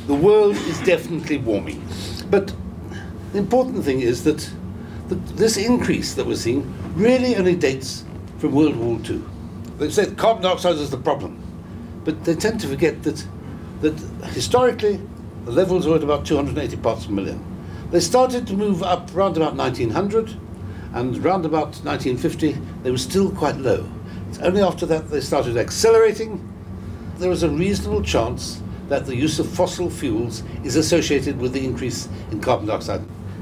the world is definitely warming. But the important thing is that this increase that we're seeing really only dates from World War II. They say carbon dioxide is the problem, but they tend to forget that historically the levels were at about 280 parts per million. They started to move up round about 1900, and round about 1950 they were still quite low. It's only after that they started accelerating. There was a reasonable chance that the use of fossil fuels is associated with the increase in carbon dioxide.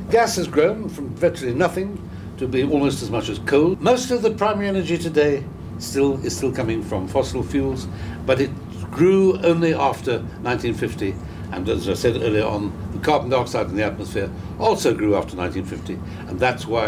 Gas has grown from virtually nothing to be almost as much as coal. Most of the primary energy today is still coming from fossil fuels, but it grew only after 1950, and as I said earlier on, the carbon dioxide in the atmosphere also grew after 1950, and that's why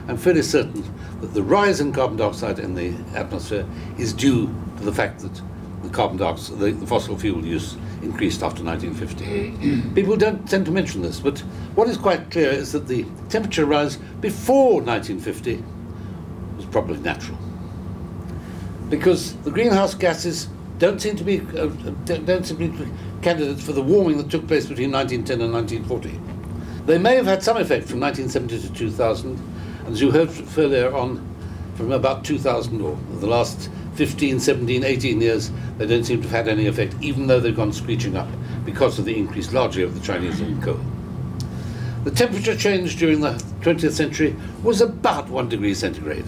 I'm fairly certain that the rise in carbon dioxide in the atmosphere is due to the fact that the fossil fuel use increased after 1950. People don't tend to mention this, but what is quite clear is that the temperature rise before 1950 was probably natural, because the greenhouse gases don't seem to be candidates for the warming that took place between 1910 and 1940. They may have had some effect from 1970 to 2000, and as you heard earlier on, from about 2000 or the last 15, 17, 18 years, they don't seem to have had any effect, even though they've gone screeching up because of the increase largely of the Chinese in coal. The temperature change during the 20th century was about 1 degree centigrade.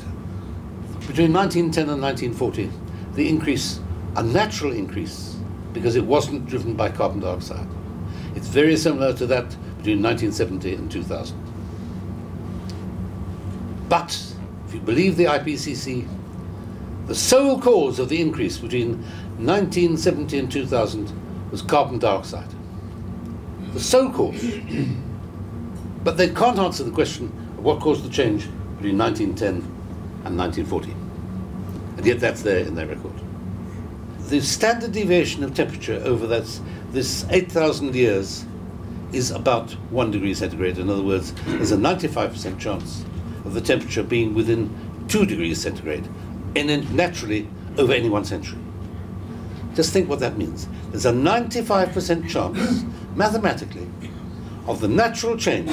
Between 1910 and 1940, the increase, a natural increase, because it wasn't driven by carbon dioxide. It's very similar to that between 1970 and 2000. But, if you believe the IPCC, the sole cause of the increase between 1970 and 2000 was carbon dioxide. The sole cause. But they can't answer the question of what caused the change between 1910 and 1940. And yet that's there in their record. The standard deviation of temperature over this 8,000 years is about 1 degree centigrade. In other words, there's a 95% chance of the temperature being within 2 degrees centigrade, and naturally over any 1 century. Just think what that means. There's a 95% chance, mathematically, of the natural change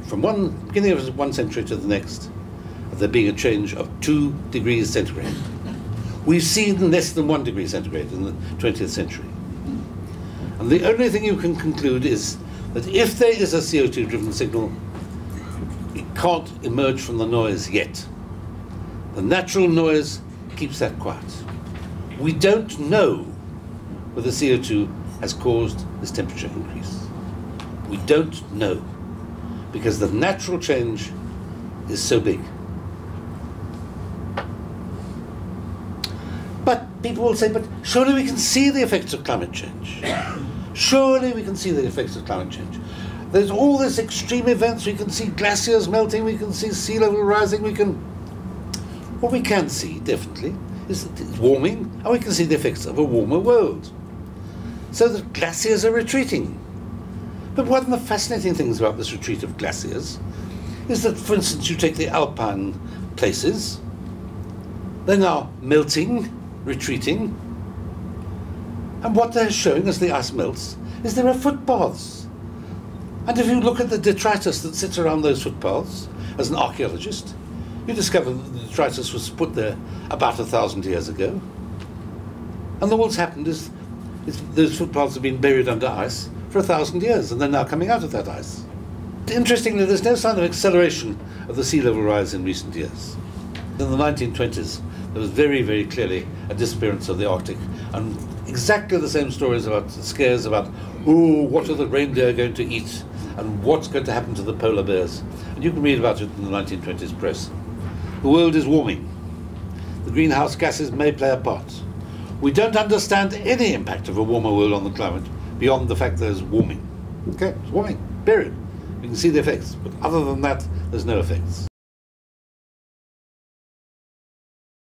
from beginning of 1 century to the next, of there being a change of 2 degrees centigrade. We've seen less than 1 degree centigrade in the 20th century. And the only thing you can conclude is that if there is a CO2-driven signal, it can't emerge from the noise yet. The natural noise keeps that quiet. We don't know whether CO2 has caused this temperature increase. We don't know, because the natural change is so big. But people will say, but surely we can see the effects of climate change. Surely we can see the effects of climate change. There's all these extreme events. We can see glaciers melting, we can see sea level rising, what we can see, definitely, is that it's warming, and we can see the effects of a warmer world. So the glaciers are retreating. But one of the fascinating things about this retreat of glaciers is that, for instance, you take the alpine places, they're now melting, retreating, and what they're showing as the ice melts is there are footpaths. And if you look at the detritus that sits around those footpaths, as an archaeologist, you discover that the detritus was put there about 1,000 years ago. And what's happened is those footpaths have been buried under ice for 1,000 years, and they're now coming out of that ice. Interestingly, there's no sign of acceleration of the sea level rise in recent years. In the 1920s, there was very, very clearly a disappearance of the Arctic, and exactly the same stories about scares about, oh, what are the reindeer going to eat, and what's going to happen to the polar bears. And you can read about it in the 1920s press. The world is warming. The greenhouse gases may play a part. We don't understand any impact of a warmer world on the climate beyond the fact there's warming. Okay, it's warming, period. We can see the effects, but other than that, there's no effects.